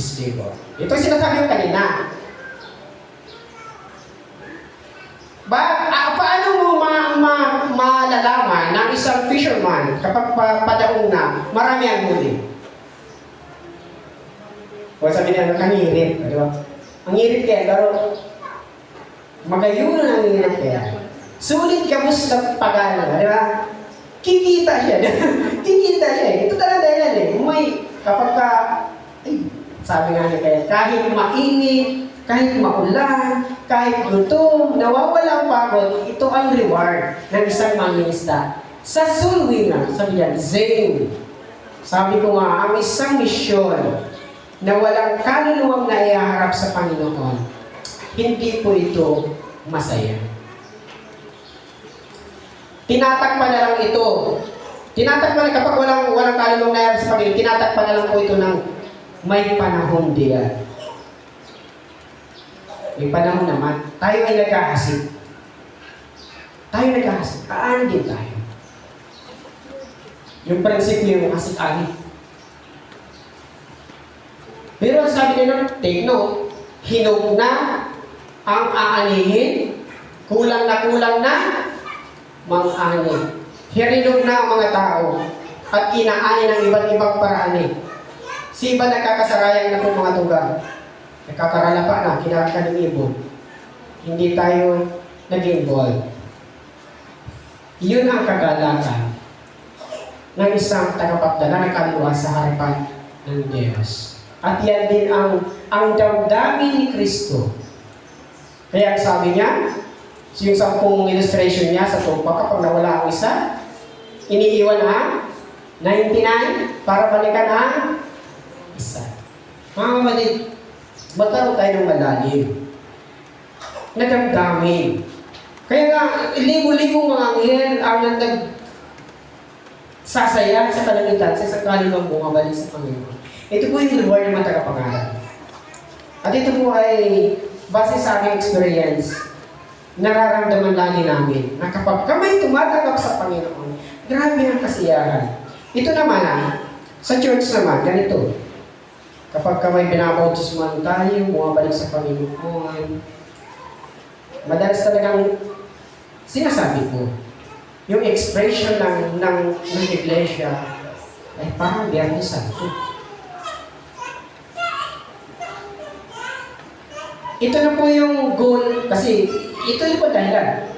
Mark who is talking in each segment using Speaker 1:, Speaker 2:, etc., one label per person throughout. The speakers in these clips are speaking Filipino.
Speaker 1: is labor. Ito yung sinasabi ko kanina. Paano mo malalaman ng isang fisherman kapag padaong na marami ang huli? O sabi niya, nangirit. Di ba? Ang ngirit kaya, pero magayon ang ngirit kaya. Sulit ka mo sa pagana, di ba? Kikita siya. Kikita siya. Ito talaga dahilan eh. Kapag ka, sabi nga niya kaya, kahit mainit, kahit maulan, kahit gutom, nawawala ang pagod, ito ang reward ng isang mangingisda. Sa soul winner, sabi niya, Zane. Sabi ko nga, ang isang misyon na walang kaluluwang na ihaharap sa Panginoon, hindi po ito masaya. Tinatakpan na lang ito. Tinatakpan na kapag walang kaluluwang na ihaharap sa Panginoon, tinatakpan na lang po ito ng may panahon diyan. May panahon naman, tayo ay nagkahasik. Tayo nagkahasik. Aan din tayo. Yung prinsipyo yung hasik-ani. Pero ang sabi nila, take note, hinog na ang aanihin, kulang na mang-ani. Hirinog na ang mga tao at inaani ng iba't ibang paraan eh. Si iba nagkakasarayang na po mga tugang. Nagkakaralapa na, kinakain ng ibon. Hindi tayo nag-involve. Yun ang kagalakan ng isang tagapagdala ng kaluluwa sa harapan ng Diyos. At yan din ang damdamin ni Kristo. Kaya sabi niya, yung 10 illustration niya sa tupa, kapag nawala ang isa, iniiwan ang 99 para balikan ang isa. Mga kapatid, magkaroon tayo ng malalim na damdamin. Kaya nga, libo-libong mga anghel ang sasaya sa kalangitan sa kaluluwang bumabalik sa Panginoon. Ito po yung reward ng mga tagapangaral. At ito po ay base sa aking experience, nararamdaman lagi namin na kapag kami tumatanggap sa Panginoon, grabe ang kasiyahan. Ito naman, sa church naman, ganito. Kapag kamay pinabautisman tayo, bumabalik sa Panginoon, madalas talagang sinasabi ko, yung expression ng iglesia ay parang Biyernes Santo. Ito na po yung goal, kasi ito yung po dahilan.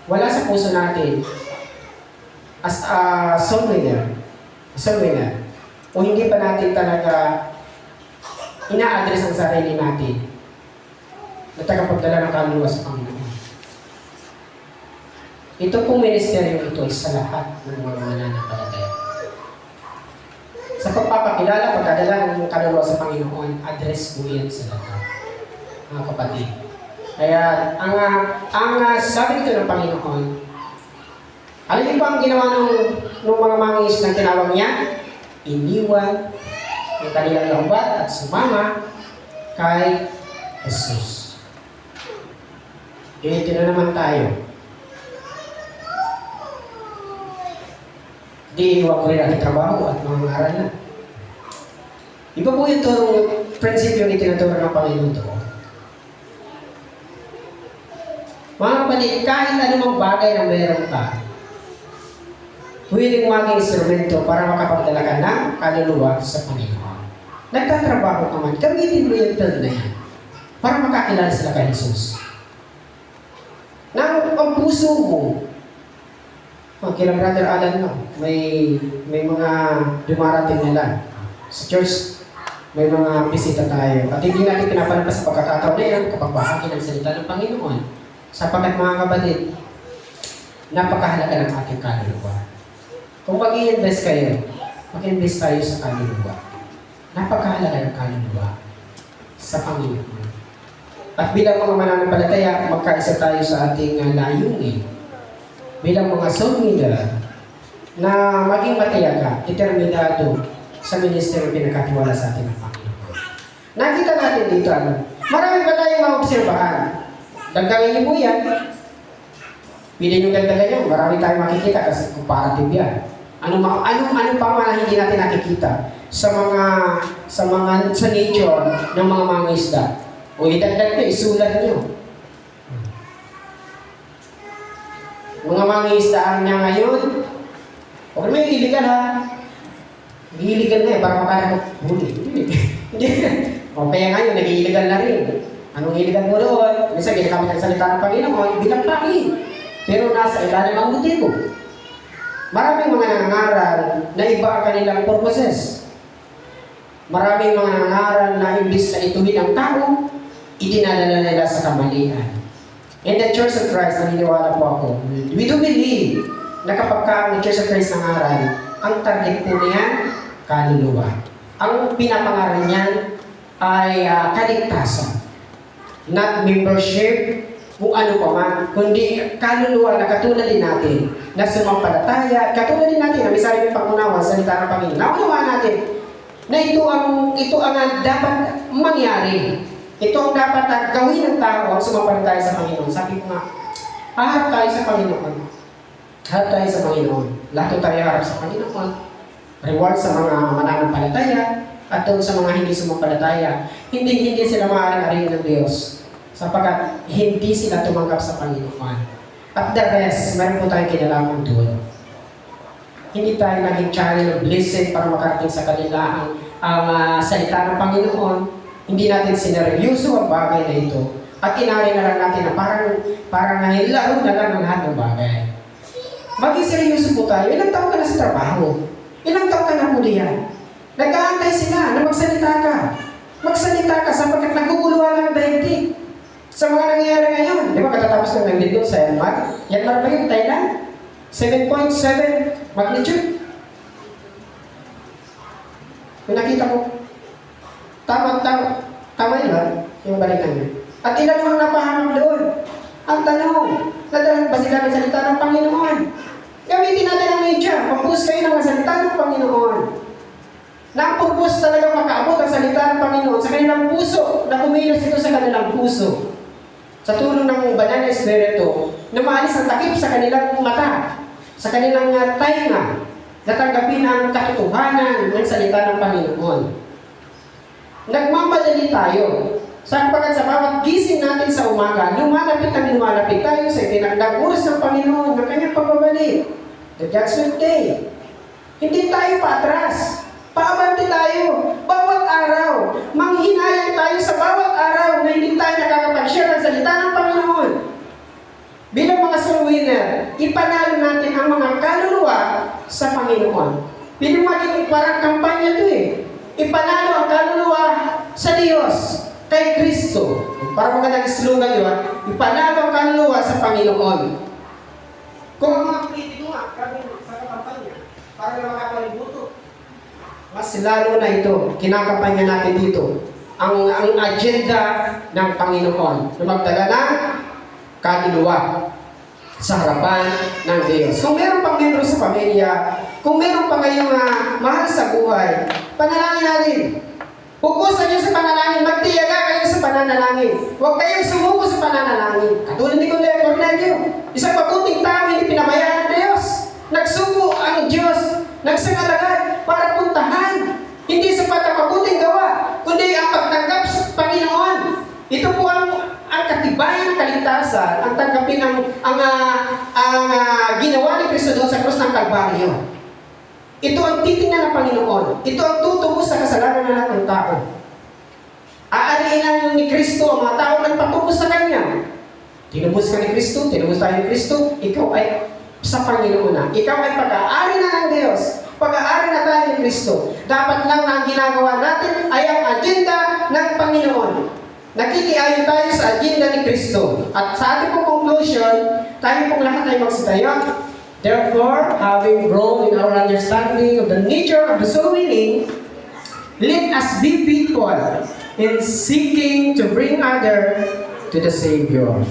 Speaker 1: Wala sa puso natin as a soul winner. O hindi pa natin talaga ina-address ang sarili natin na tagapagdala ng kaluluwa sa Panginoon. Ito pong ministeryo ito ay sa lahat ng mga mananampalataya. Sa pagpapakilala, pagkadala ng kaluluwa sa Panginoon, address po yan sa lahat, mga kapatid. Kaya, ang sabi dito ng Panginoon, alam niyo ba ang ginawa ng mga mangis na tinawag niya? Iniwan ang kanilang lambat at sumama kay Jesus. Ganito na naman tayo. Di iwan ko rin ang trabaho at mga aral na. Iba po yung prinsipyo yung itinuturo ng Panginoon ito. Mga kapatid, kahit anumang bagay na meron ka, pwedeng maging instrumento para makapagdala ka ng kaluluwa sa Panginoon. Nagtatrabaho ka man, gamitin mo yung field na yan para makakilala sila kay Jesus. Ang puso mo, kila Brother Alan, no? may mga dumarating na lang. Sa church, may mga bisita tayo. At hindi natin pinapalampas sa pagkakataon na yan kapag bahagi ng salita ng Panginoon. Sapagkat mga kapatid, napakahalaga ng ating kaluluwa. Kung mag-i-invest kayo, mag-invest tayo sa kaluluwa. Napakahalaga ng kaluluwa sa Panginoon. At bilang mga mananampalataya, magkaisa tayo sa ating layunin. Bilang mga soul winner, na maging matiyaga, determinado sa ministeryo pinagkatiwala sa ating ng Panginoon. Nakita natin dito, marami pa tayong maobserbahan. Dagdagan niyo po yan. Pili nyo dagdagan nyo, marami tayong makikita kasi comparative yan. Ano pa man hindi natin nakikita sa nature ng mga mangingisda. O idagdag nyo, isulat nyo. Mga mangingisdaan niya ngayon, huwag naman yung illegal ha. Illegal na para makahuli. Hindi. O kaya ngayon, nag-illegal na rin. Anong illegal mo doon? Minsan, ginagamit ang salita ng Panginoon, bilang pangin. Pero nasa ilalim ang motibo. Maraming mga nangangaral na iba ang kanilang purposes. Maraming mga nangangaral na imbis na ituwid ang tao, idinadala nila sa kamalian. In the Church of Christ, naniniwala po ako, we do believe na kapag ang Church of Christ nangaral, ang target po niyan, kaluluwa. Ang pinapangaral niyan ay kaligtasan. Not membership, kung ano pa man, kundi kaluluwa na katulad din natin, na sumampalataya, katulad din natin, na may sarili pangunawa sa salita ng Panginoon. Naunawaan natin na ito ang dapat mangyari. Ito ang dapat gawin ng tao ang sumampalataya sa Panginoon. Sabi ko nga, harap tayo sa Panginoon. Harap tayo sa Panginoon. Lahat tayo harap sa Panginoon. Reward sa mga mananampalataya at doon sa mga hindi sumampalataya. Hindi sila maaaring arihin ng Diyos. Sapagkat hindi sila tumanggap sa Panginoon. At the rest, meron po tayong kinalaman doon. Hindi tayo naging channel of blessing para makarating sa kanila ang salita ng Panginoon. Hindi natin sineryoso ang bagay na ito. At inari na lang natin na parang nahilaro na lang ang lahat ng bagay. Maging seryoso po tayo. Ilang taon ka na sa trabaho? Ilang taon ka na po diyan? Nag-aantay sila na magsalita ka. Magsalita ka sapagkat naguguluhan ang daigdig. Sa mga nangyayari ngayon, di ba katatapos ng nandito sa Yanmar? Yanmar ba yun? Thailand? 7.7 magnitude. Kung nakita ko, tama yun yung balikan niya. At ilan yung napahamag doon? Ang tanong, nadalang ba sila ng salita ng Panginoon? Gamitin natin ang media, pag-post kayo ng salita ng Panginoon. Na ang purpose talagang makaabot ang salita ng Panginoon sa kanilang puso, na kumilos ito sa kanilang puso. Sa tulong ng banal na espiritu, na maalis ang takip sa kanilang mata, sa kanilang tainga, na tanggapin ang katotohanan ng salita ng Panginoon. Nagmamadali tayo. Sapagkat sa bawat gising natin sa umaga, lumalapit tayo sa itinakdang oras ng Panginoon ng kanyang pagbabalik. The Judgment Day. Hindi tayo paatras. Paabante tayo. Bawat araw. Manghinayang tayo sa bawat araw na hindi tayo nakakapag-share ng salita ng Panginoon. Bilang mga soul winner, ipanalo natin ang mga kaluluwa sa Panginoon. Bilang maging parang kampanya ito Ipanalo ang kaluluwa sa Diyos, kay Kristo. Para magandang slogan yun, ipanalo ang kaluluwa sa Panginoon. Kung ang mga politiko nga, sa kampanya, para na makapalibuto. Mas lalo na ito, kinakampanya natin dito, ang agenda ng Panginoon na magdala ng kaluluwa sa harapan ng Diyos. Kung meron pang membro sa pamilya, kung meron pa kayong mahal sa buhay, panalangin natin. Pukusan niyo sa panalangin, magtiyaga kayo sa pananalangin. Huwag kayong sumuko sa pananalangin. Katulad ni Cornelio, isang mabuting tao hindi pinabayaan ng Diyos. Nagsuko ang Diyos, nagsangalagad para puntahan. Hindi sapat ang mabuting gawa, kundi ang pagtanggap sa Panginoon. Ito po ang katibayan ng kaligtasan, ang tanggapin ang ginawa ni Kristo doon sa krus ng Kalbaryo. Ito ang titingnan ng Panginoon. Ito ang tutubo sa kasalanan ng lahat ng tao. Aariin ni Kristo ang mga tao nagpatubos sa Kanya. Tinubos ka ni Kristo, tinubos tayo ni Kristo, ikaw ay sa Panginoon na. Ikaw ay pag-aari na ng Diyos. Pag-aari na tayo ni Kristo. Dapat lang na ang ginagawa natin ay ang agenda ng Panginoon. Nakikiayon tayo sa agenda ni Kristo. At sa ating pong conclusion, tayo pong lahat ay magsitayo. Therefore, having grown in our understanding of the nature of the soul winning, let us be people in seeking to bring others to the Savior.